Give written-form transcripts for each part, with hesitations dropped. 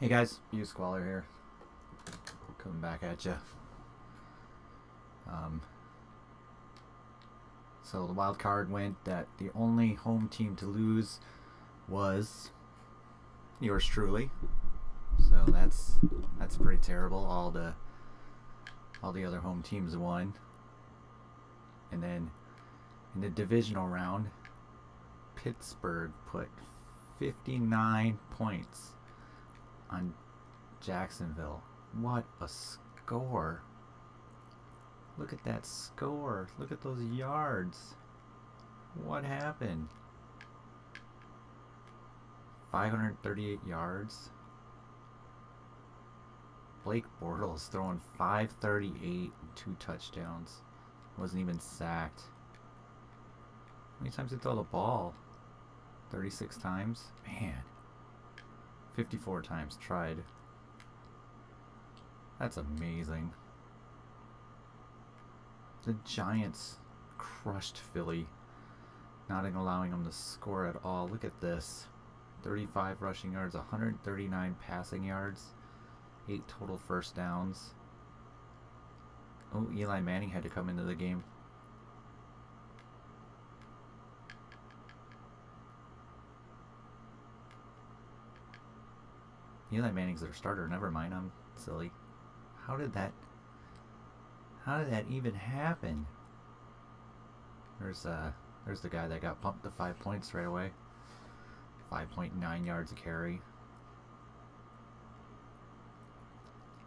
Hey guys, you Squalor here. Coming back at you. Um, so the wild card went that the only home team to lose was yours truly. So that's pretty terrible. All the other home teams won. And then in the divisional round, Pittsburgh put 59 points on Jacksonville. What a score. Look at that score. Look at those yards. What happened? 538 yards. Blake Bortles throwing 538 and 2 touchdowns. Wasn't even sacked. How many times did he throw the ball? 36 times? Man. 54 times tried. That's amazing. The Giants crushed Philly, not allowing them to score at all. Look at this. 35 rushing yards, 139 passing yards, 8 total first downs. Oh, Eli Manning had to come into the game. Eli Manning's their starter. Never mind, I'm silly. How did that even happen? There's the guy that got pumped to 5 points right away. 5.9 yards a carry.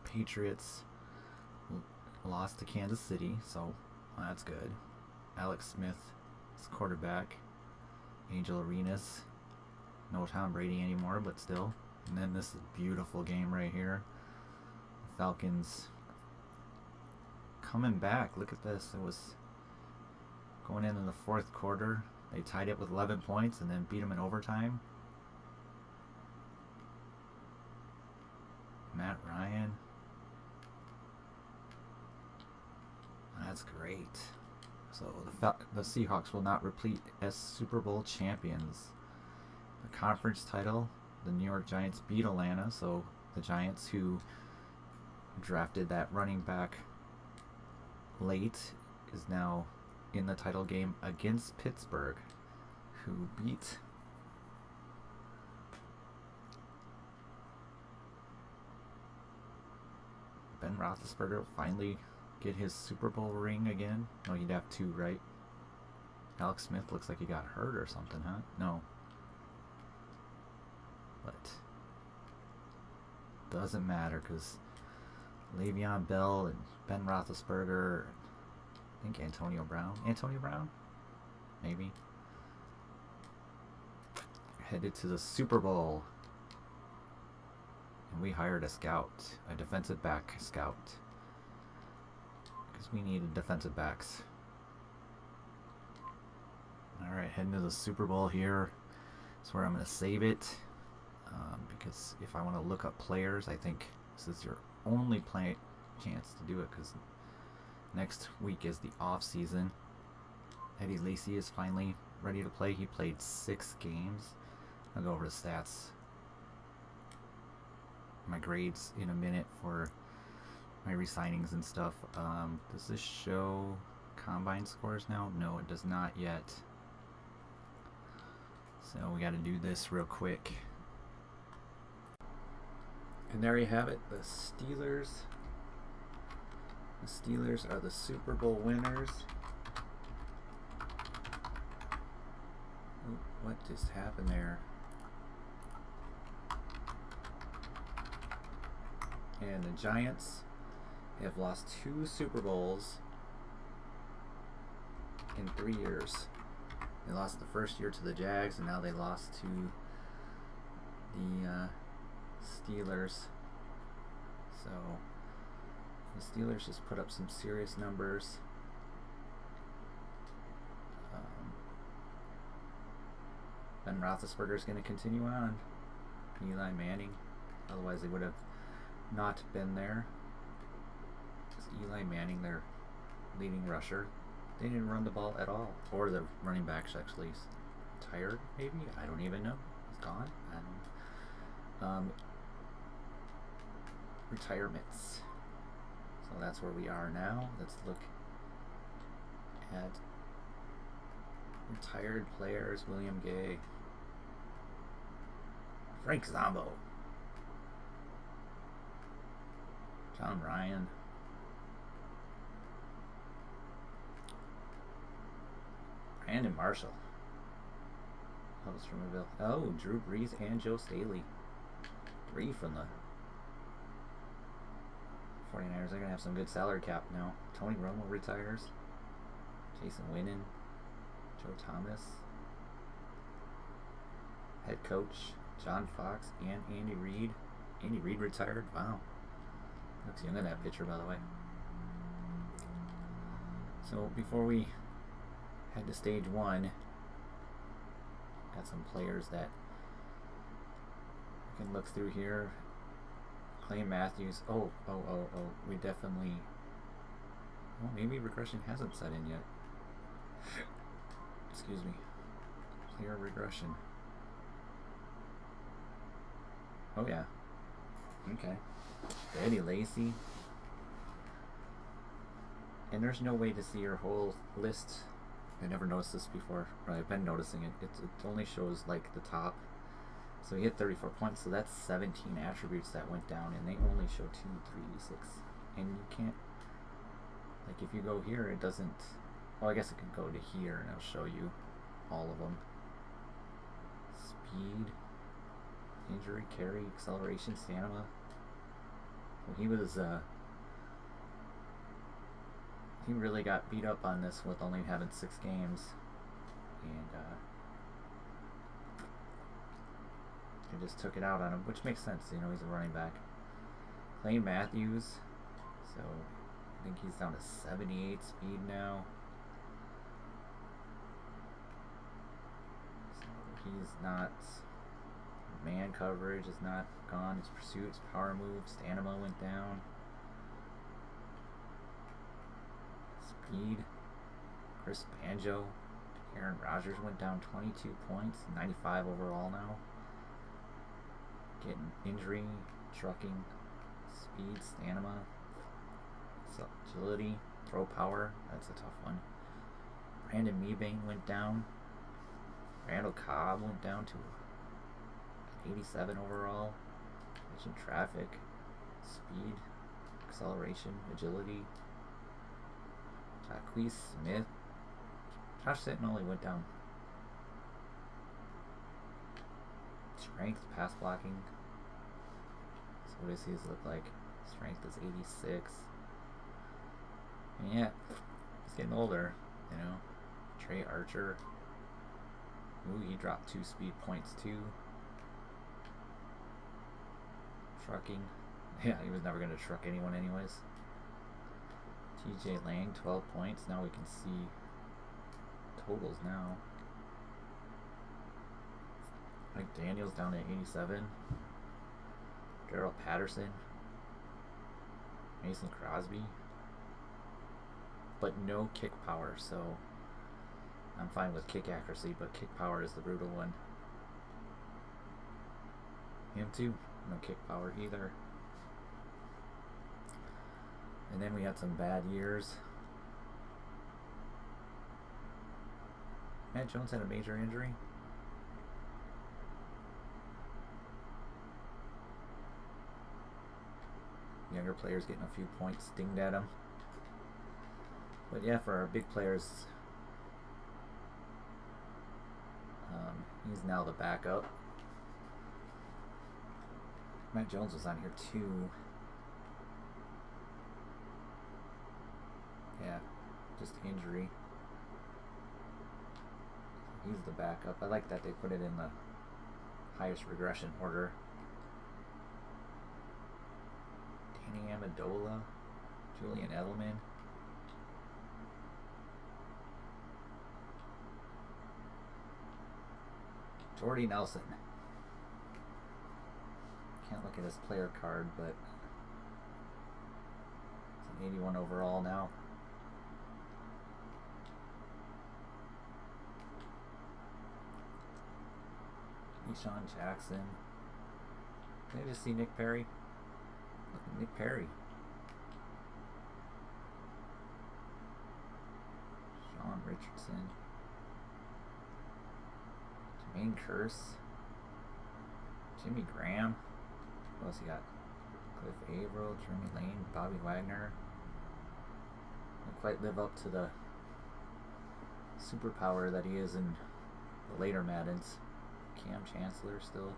Patriots lost to Kansas City, so that's good. Alex Smith is quarterback. Angel Arenas. No Tom Brady anymore, but still. And then this beautiful game right here. The Falcons coming back. Look at this. It was going into the fourth quarter. They tied it with 11 points and then beat them in overtime. Matt Ryan. That's great. So the Seahawks will not repeat as Super Bowl champions. The conference title, the New York Giants beat Atlanta, so the Giants, who drafted that running back late, is now in the title game against Pittsburgh, who beat Ben Roethlisberger. Will finally get his Super Bowl ring again. No, he'd have 2, right? Alex Smith looks like he got hurt or something, huh? No. But doesn't matter because Le'Veon Bell and Ben Roethlisberger, I think Antonio Brown, maybe, headed to the Super Bowl. And we hired a scout, a defensive back scout, because we needed defensive backs. Alright, heading to the Super Bowl here. That's where I'm going to save it. Because if I want to look up players, I think this is your only chance to do it, because next week is the off season. Eddie Lacy is finally ready to play. He played 6 games. I'll go over the stats, my grades in a minute for my re-signings and stuff. Does this show combine scores now? No, it does not yet. So we got to do this real quick. And there you have it, the Steelers. The Steelers are the Super Bowl winners. Oh, what just happened there? And the Giants have lost 2 Super Bowls in 3 years. They lost the first year to the Jags, and now they lost to the Steelers. So the Steelers just put up some serious numbers. Ben Roethlisberger is going to continue on. Eli Manning, otherwise they would have not been there. It's Eli Manning, their leading rusher. They didn't run the ball at all, or the running backs actually tired. Maybe, I don't even know. He's gone. retirements. So that's where we are now. Let's look at retired players. William Gay, Frank Zombo, John Ryan, Brandon Marshall, Elvis Trumerville. Oh, Drew Brees and Joe Staley. 3 from the 49ers. They're going to have some good salary cap now. Tony Romo retires. Jason Witten. Joe Thomas. Head coach John Fox and Andy Reid. Andy Reid retired. Wow. Looks young in that picture, by the way. So before we head to stage 1, got some players that we can look through here. Clay Matthews. Oh. We definitely. Well, maybe regression hasn't set in yet. Excuse me. Player regression. Oh, yeah. Okay. Eddie Lacy. And there's no way to see your whole list. I never noticed this before. Or I've been noticing it. It only shows like the top. So he hit 34 points. So that's 17 attributes that went down. And they only show 2, 3, 6. And you can't. Like if you go here, it doesn't. Well, I guess it could go to here and it'll show you all of them. Speed, injury, carry, acceleration, stamina. So he was, he really got beat up on this with only having 6 games. And, they just took it out on him, which makes sense. You know, he's a running back. Clay Matthews. So, I think he's down to 78 speed now. He's not. Man coverage is not gone. His pursuits, power moves, stamina went down. Speed. Chris Banjo. Aaron Rodgers went down 22 points, 95 overall now. Getting injury, trucking, speed, stamina, agility, throw power. That's a tough one. Brandon Meebane went down. Randall Cobb went down to 87 overall. Vision, traffic, speed, acceleration, agility. Jacquez Smith. Josh Sitton only went down. Strength, pass blocking. So what does his look like? Strength is 86. And yeah, he's getting older, you know. Trey Archer. Ooh, he dropped 2 speed points too. Trucking. Yeah, he was never going to truck anyone anyways. TJ Lang, 12 points. Now we can see totals now. Mike Daniels down to 87. Darrell Patterson. Mason Crosby. But no kick power, so I'm fine with kick accuracy, but kick power is the brutal one. Him too. No kick power either. And then we had some bad years. Matt Jones had a major injury. Younger players getting a few points dinged at him. But yeah, for our big players, he's now the backup. Matt Jones was on here too. Yeah, just injury. He's the backup. I like that they put it in the highest regression order. Danny Amendola, Julian Edelman. Jordy Nelson. Can't look at his player card, but it's an 81 overall now. Deshaun Jackson. Did I just see Nick Perry? Nick Perry. Sean Richardson. Jermaine Kearse. Jimmy Graham. What else he got? Cliff Averill, Jeremy Lane, Bobby Wagner. Didn't quite live up to the superpower that he is in the later Maddens. Cam Chancellor still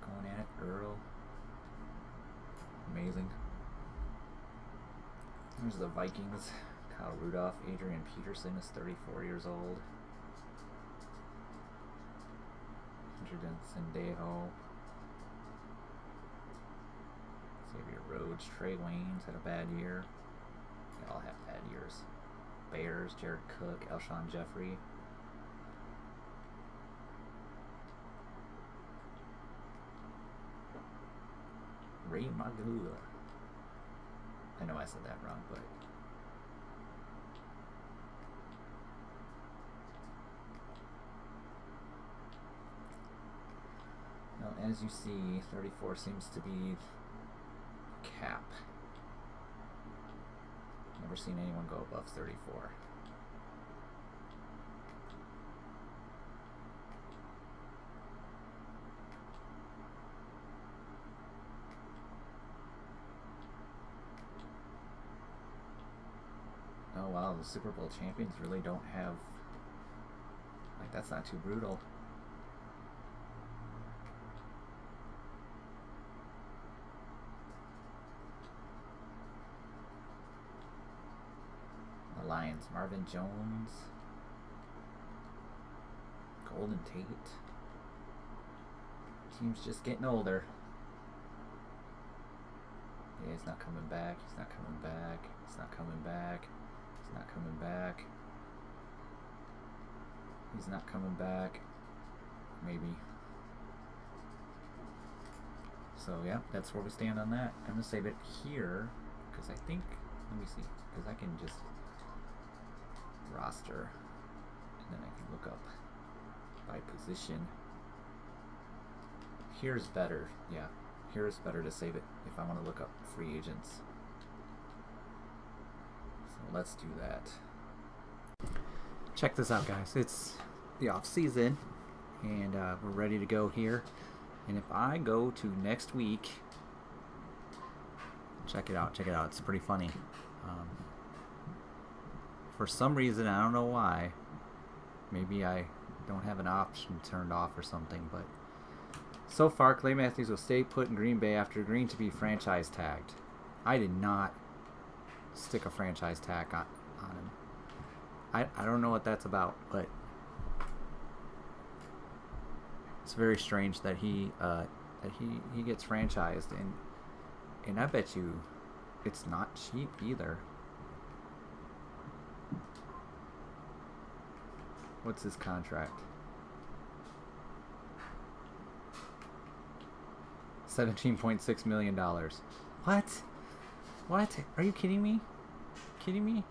going at it. Earl. Amazing. There's the Vikings. Kyle Rudolph. Adrian Peterson is 34 years old. Andrew Sendejo. Xavier Rhodes. Trey Waynes had a bad year. They all have bad years. Bears. Jared Cook. Alshon Jeffrey. Ray Magula. I know I said that wrong, but well, as you see, 34 seems to be cap. Never seen anyone go above 34. Oh wow, the Super Bowl champions really don't have, like, that's not too brutal. The Lions, Marvin Jones, Golden Tate. Team's just getting older. Yeah, he's not coming back, he's not coming back, he's not coming back. Not coming back. He's not coming back. Maybe. So yeah, that's where we stand on that. I'm gonna save it here because I think, let me see, because I can just roster and then I can look up by position. Here's better. Yeah, here's better to save it if I want to look up free agents. Let's do that. Check this out, guys. It's the off season, and we're ready to go here. And if I go to next week, check it out. Check it out. It's pretty funny. For some reason, I don't know why. Maybe I don't have an option turned off or something. But so far, Clay Matthews will stay put in Green Bay after agreeing to be franchise tagged. I did not stick a franchise tag on him. I don't know what that's about, but it's very strange that he gets franchised, and I bet you it's not cheap either. What's his contract? $17.6 million. What? What? Are you kidding me? Kidding me?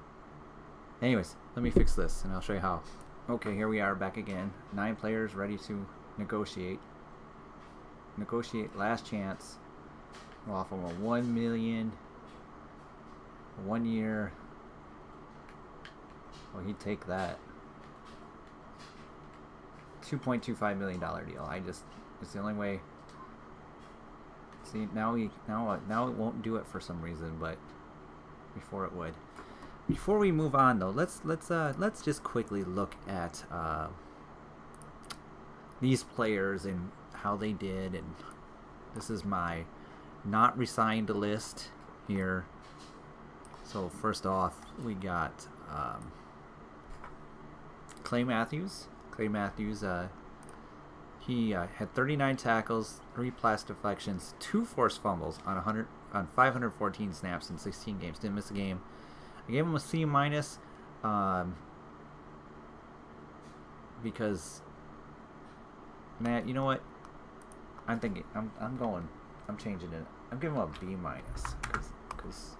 Anyways, let me fix this and I'll show you how. Okay, here we are back again. 9 players ready to negotiate. Negotiate last chance. We'll offer them a $1 million, 1 year. Well, he'd take that. $2.25 million deal. It's the only way. See, now it won't do it for some reason, but before it would. Before we move on, though, let's just quickly look at these players and how they did. And this is my not resigned list here. So first off, we got Clay Matthews. Clay Matthews. He had 39 tackles, 3 pass deflections, 2 forced fumbles on 514 snaps in 16 games. Didn't miss a game. I gave him a C minus because, Matt, you know what? I'm changing it. I'm giving him a B minus because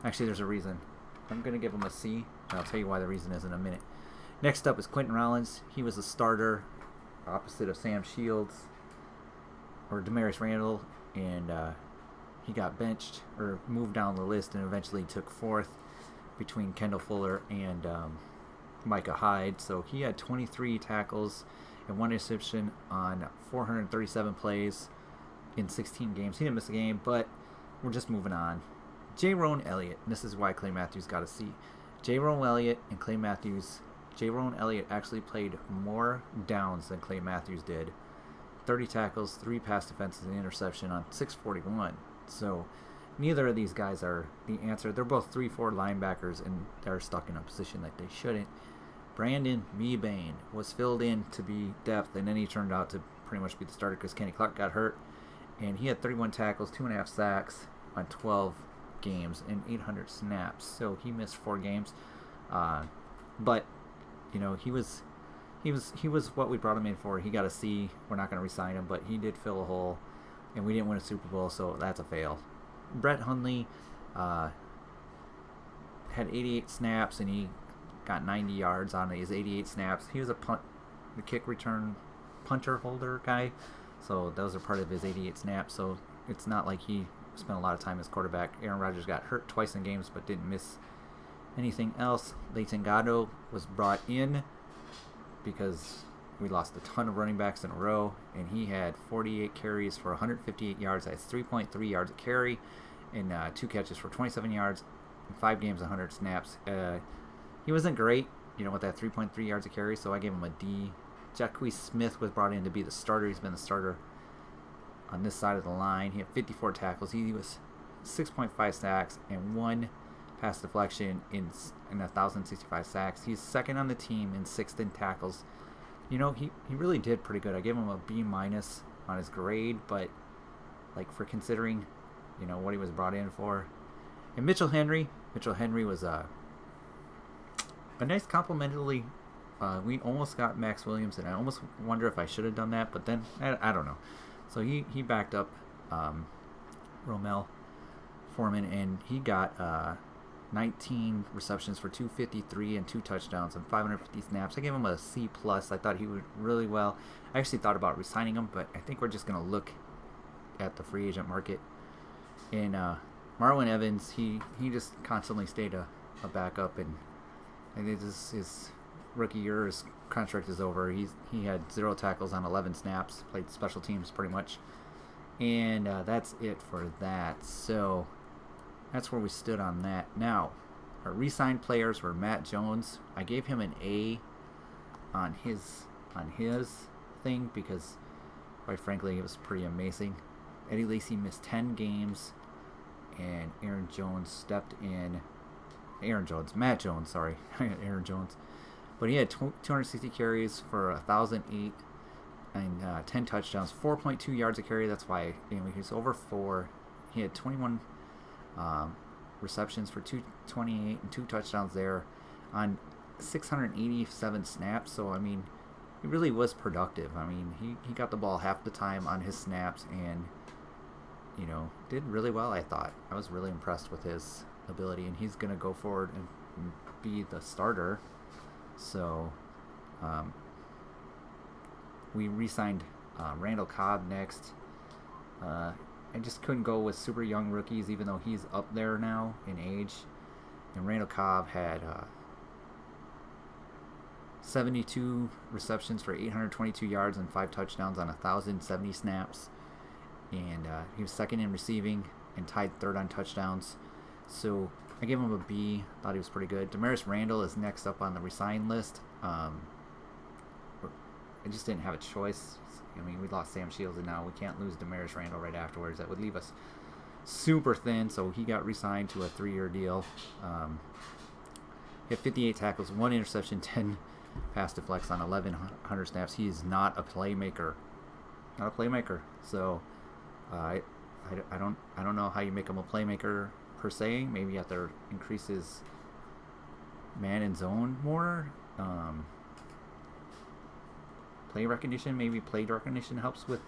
actually there's a reason. I'm gonna give him a C, and I'll tell you why the reason is in a minute. Next up is Quentin Rollins. He was a starter, opposite of Sam Shields or Demarius Randall, and he got benched or moved down the list and eventually took fourth between Kendall Fuller and Micah Hyde. So he had 23 tackles and 1 interception on 437 plays in 16 games. He didn't miss a game, but we're just moving on. J-Rone Elliott. This is why Clay Matthews got a C. J-Rone Elliott and Clay Matthews. J-Rone Elliott actually played more downs than Clay Matthews did. 30 tackles, 3 pass defenses, and interception on 641. So neither of these guys are the answer. They're both 3-4 linebackers, and they're stuck in a position that they shouldn't. Brandon Mebane was filled in to be depth, and then he turned out to pretty much be the starter because Kenny Clark got hurt. And he had 31 tackles, 2.5 sacks on 12 games and 800 snaps. So he missed 4 games. But, you know, he was what we brought him in for. He got a C. We're not going to re-sign him, but he did fill a hole, and we didn't win a Super Bowl, so that's a fail. Brett Hundley had 88 snaps, and he got 90 yards on his 88 snaps. He was the kick return punter holder guy, so those are part of his 88 snaps. So it's not like he spent a lot of time as quarterback. Aaron Rodgers got hurt twice in games, but didn't miss anything else. Leighton Gatto was brought in because we lost a ton of running backs in a row, and he had 48 carries for 158 yards. That's 3.3 yards a carry, and 2 catches for 27 yards. In 5 games, 100 snaps. He wasn't great, you know, with that 3.3 yards a carry, so I gave him a D. Jacquez Smith was brought in to be the starter. He's been the starter on this side of the line. He had 54 tackles. He was 6.5 sacks and 1 pass deflection in 1,065 sacks. He's second on the team and 6th in tackles. You know, he really did pretty good. I gave him a B- on his grade, but like for considering, you know, what he was brought in for. And Mitchell Henry was a nice complimentary. We almost got Max Williams, and I almost wonder if I should have done that, but then I don't know. So he backed up Romel Foreman, and he got 19 receptions for 253 and 2 touchdowns and 550 snaps. I gave him a C+. I thought he would really well. I actually thought about re-signing him, but I think we're just going to look at the free agent market. And Marlon Evans, he just constantly stayed a backup, and I think his rookie year, his contract is over. He had 0 tackles on 11 snaps, played special teams pretty much, and that's it for that. So that's where we stood on that. Now, our re-signed players were Matt Jones. I gave him an A on his thing because, quite frankly, it was pretty amazing. Eddie Lacy missed 10 games, and Matt Jones, sorry. Aaron Jones. But he had 260 carries for 1,008 and 10 touchdowns, 4.2 yards a carry. That's why he was over 4. He had 21 receptions for 228 and 2 touchdowns there on 687 snaps. So, I mean, he really was productive. I mean, he got the ball half the time on his snaps and, you know, did really well, I thought. I was really impressed with his ability, and he's going to go forward and be the starter. So, we re-signed Randall Cobb next. I just couldn't go with super young rookies, even though he's up there now in age. And Randall Cobb had 72 receptions for 822 yards and 5 touchdowns on 1,070 snaps. And he was second in receiving and tied third on touchdowns. So I gave him a B. Thought he was pretty good. Damaris Randall is next up on the resign list. I just didn't have a choice. I mean, we lost Sam Shields, and now we can't lose Damaris Randall right afterwards. That would leave us super thin. So he got re-signed to a 3-year deal. He had 58 tackles, 1 interception, 10 pass deflects on 1,100 snaps. He is not a playmaker. So I don't know how you make him a playmaker per se. Maybe you have to increase his man and zone more. Play recognition, maybe play recognition helps with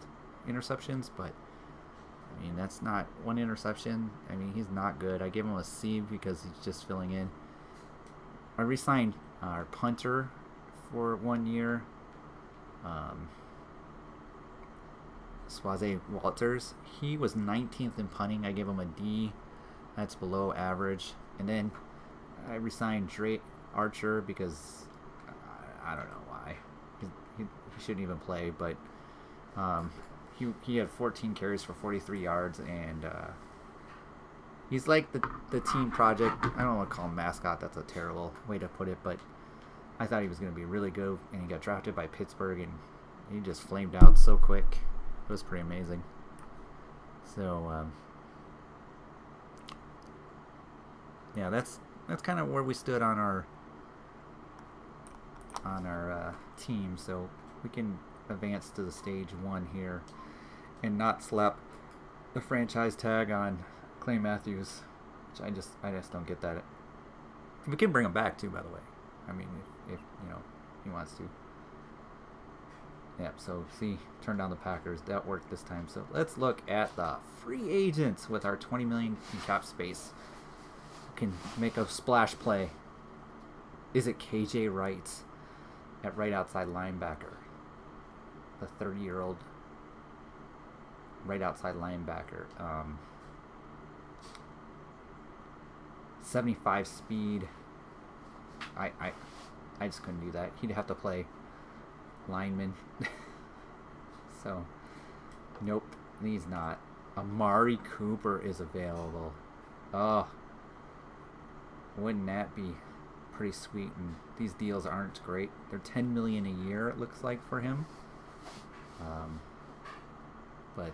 interceptions, but I mean, that's not 1 interception. I mean, he's not good. I gave him a C because he's just filling in. I re-signed our punter for 1 year. Swaze Walters. He was 19th in punting. I gave him a D. That's below average. And then I resigned Drake Archer because I don't know why. He shouldn't even play, but he had 14 carries for 43 yards, and he's like the team project. I don't want to call him mascot. That's a terrible way to put it, but I thought he was going to be really good, and he got drafted by Pittsburgh, and he just flamed out so quick. It was pretty amazing. So yeah, that's kind of where we stood on our team. So we can advance to the stage 1 here and not slap the franchise tag on Clay Matthews, which I just don't get that. We can bring him back too, by the way. I mean, if you know he wants to. Yeah, so see, turn down the Packers. That worked this time. So let's look at the free agents with our $20 million in cap space. We can make a splash play. Is it KJ Wright at right outside linebacker? The 30-year-old right outside linebacker. 75 speed. I just couldn't do that. He'd have to play lineman. So, nope, he's not. Amari Cooper is available. Oh, wouldn't that be pretty sweet? And these deals aren't great. They're $10 million a year, it looks like, for him. But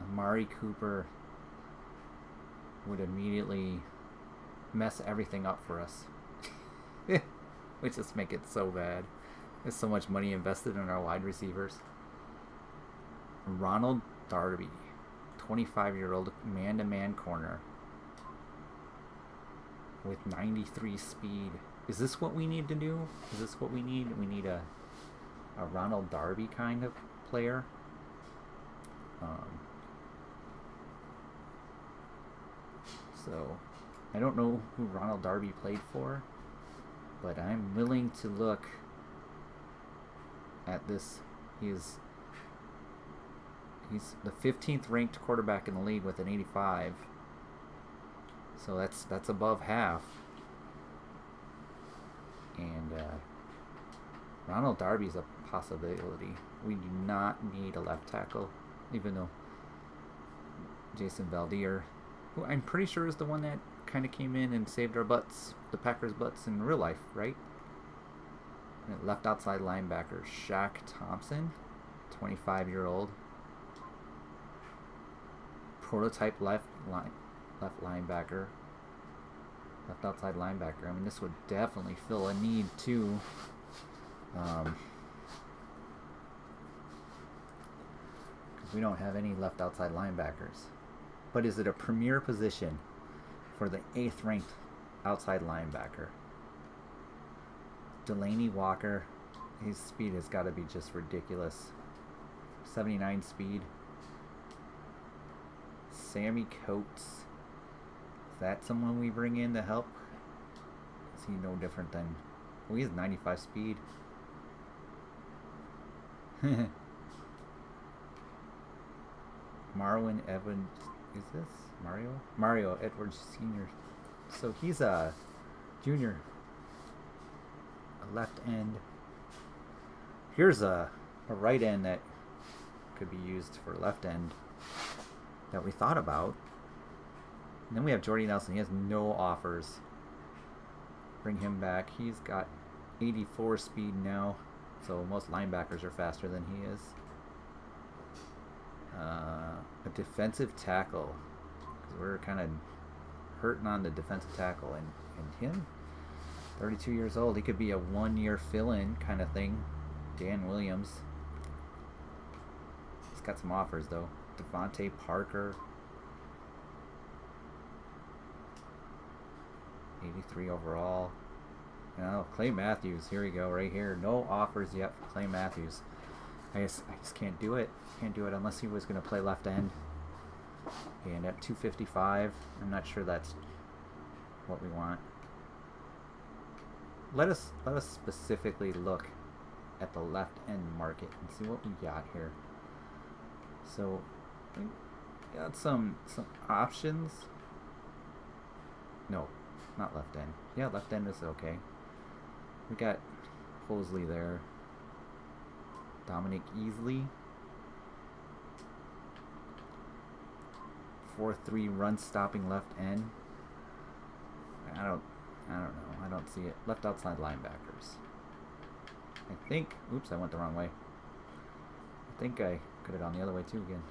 Amari Cooper would immediately mess everything up for us. Which just make it so bad. There's so much money invested in our wide receivers. Ronald Darby, 25-year-old man-to-man corner with 93 speed. Is this what we need to do? Is this what we need? We need a Ronald Darby kind of player. So, I don't know who Ronald Darby played for, but I'm willing to look at this. He's the 15th ranked quarterback in the league with an 85. So that's above half. And Ronald Darby's a possibility. We do not need a left tackle, even though Jason Valdir, who I'm pretty sure is the one that kind of came in and saved our butts, the Packers' butts in real life, right? And left outside linebacker, Shaq Thompson, 25-year-old. Prototype left linebacker. Left outside linebacker. I mean, this would definitely fill a need too. Because we don't have any left outside linebackers. But is it a premier position for the 8th ranked outside linebacker? Delaney Walker, his speed has got to be just ridiculous. 79 speed. Sammy Coates. Is that someone we bring in to help? Is he no different than... Well, he has 95 speed. Marwin Evans... Is this Mario? Mario Edwards Sr. So he's a junior. A left end. Here's a right end that could be used for left end that we thought about. And then we have Jordy Nelson. He has no offers. Bring him back. He's got 84 speed now. So most linebackers are faster than he is. A defensive tackle. Because we're kind of hurting on the defensive tackle. And him, 32 years old. He could be a 1-year fill-in kind of thing. Dan Williams. He's got some offers, though. Devontae Parker. 83 overall. Now, Clay Matthews. Here we go, right here. No offers yet for Clay Matthews. I just can't do it. Can't do it unless he was going to play left end. And at 255, I'm not sure that's what we want. Let us specifically look at the left end market and see what we got here. So we got some options. No, not left end. Yeah, left end is okay. We got Hosley there. Dominic Easley. 4-3 run stopping left end. I don't know. I don't see it. Left outside linebackers. I think. Oops, I went the wrong way. I think I could have gone the other way too again.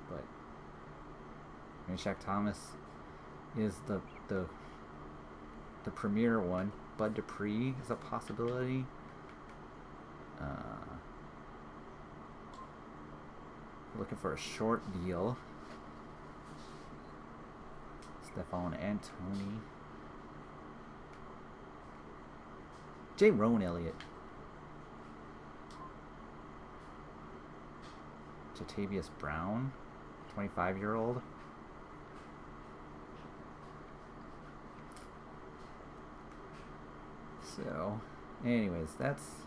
But Shaq Thomas is the premier one. Bud Dupree is a possibility. Looking for a short deal. Stephon Antoni. J. Rowan Elliott. Jatavius Brown, 25-year-old. So, anyways, that's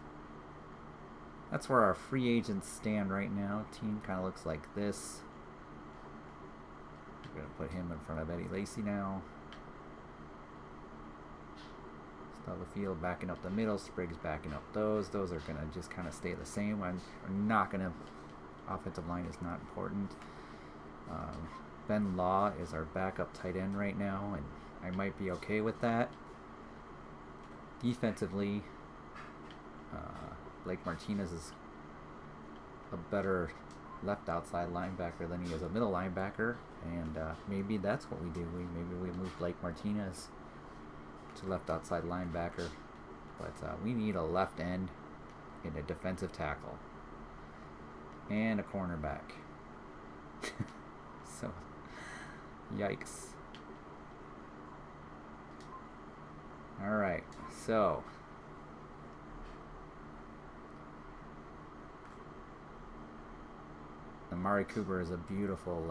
where our free agents stand right now. Team kind of looks like this. We're going to put him in front of Eddie Lacy now. Field backing up the middle, Spriggs backing up those. Those are going to just kind of stay the same. I'm not going to... Offensive line is not important. Ben Law is our backup tight end right now, and I might be okay with that. Defensively, Blake Martinez is a better left outside linebacker than he is a middle linebacker, and maybe that's what we do. Maybe we move Blake Martinez to left outside linebacker, but we need a left end and a defensive tackle and a cornerback. So, yikes. All right, so Amari Cooper is a beautiful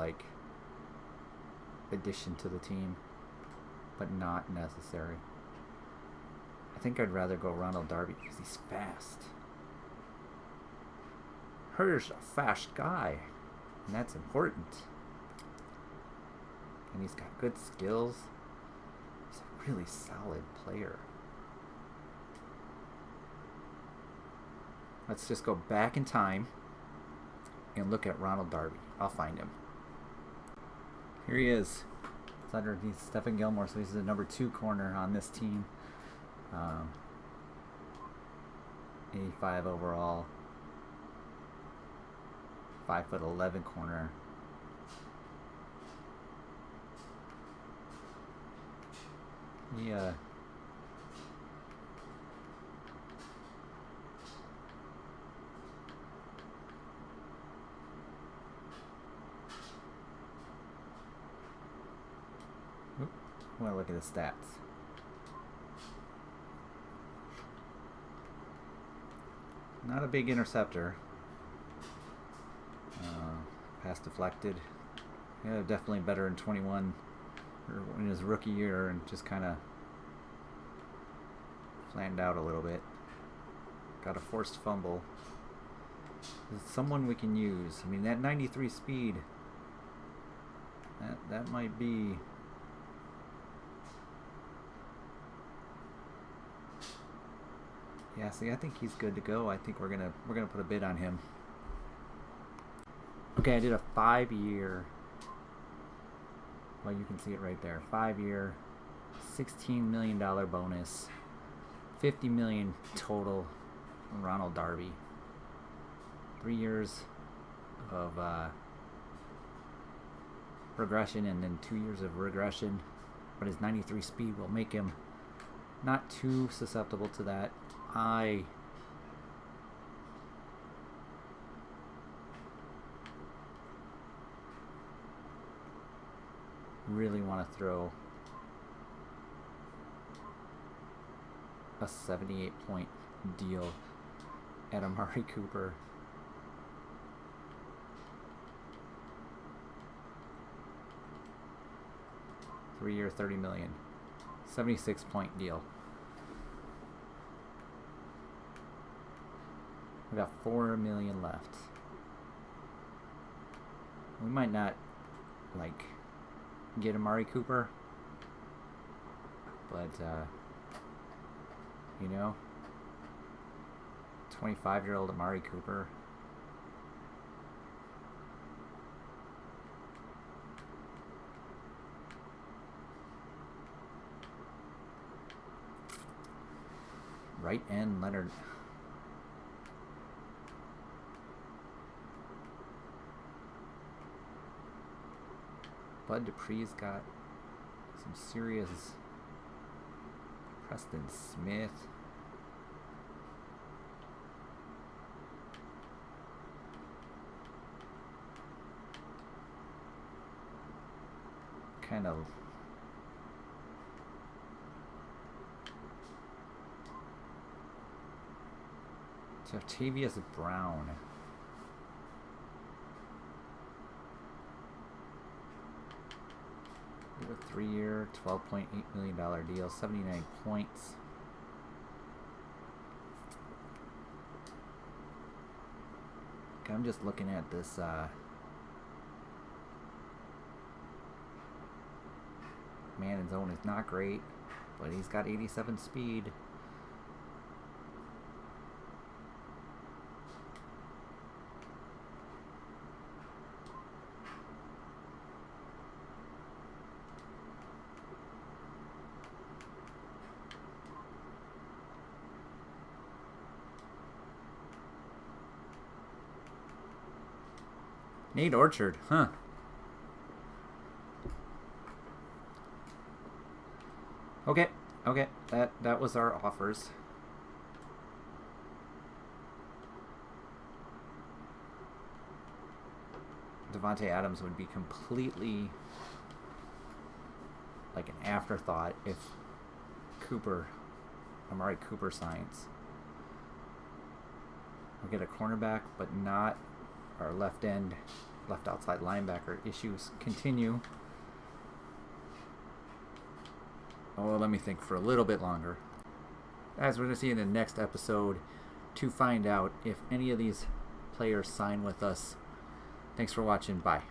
addition to the team, but not necessary. I think I'd rather go Ronald Darby because he's fast. Herder's a fast guy, and that's important. And he's got good skills. He's a really solid player. Let's just go back in time and look at Ronald Darby. I'll find him. Here he is. It's underneath Stephen Gilmore, so he's the number 2 corner on this team. 85 overall. 5'11" corner. Yeah. I want to look at the stats. Not a big interceptor. Pass deflected. Yeah, definitely better in 21 or in his rookie year, and just kind of flanned out a little bit. Got a forced fumble. It's someone we can use. I mean, that 93 speed. That might be. Yeah, see, I think he's good to go. I think we're gonna put a bid on him. Okay, I did a 5-year. Well, you can see it right there. 5-year, $16 million bonus, $50 million total. Ronald Darby. 3 years of regression and then 2 years of regression, but his 93 speed will make him not too susceptible to that. I really want to throw a 78-point deal at Amari Cooper. Three-year, $30 million, 76-point deal. We got 4 million left. We might not like get Amari Cooper, but you know, 25-year-old Amari Cooper. Right end Leonard. Bud Dupree's got some serious. Preston Smith. Kind of. Octavius Brown. A 3-year, $12.8 million deal, 79 points. Okay, I'm just looking at this. Man in zone is not great, but he's got 87 speed. Nate Orchard, huh? Okay, that was our offers. Devontae Adams would be completely like an afterthought if Amari Cooper signs. We'll get a cornerback, but not our left outside linebacker issues continue. Oh, let me think for a little bit longer. Guys, we're going to see in the next episode to find out if any of these players sign with us. Thanks for watching. Bye.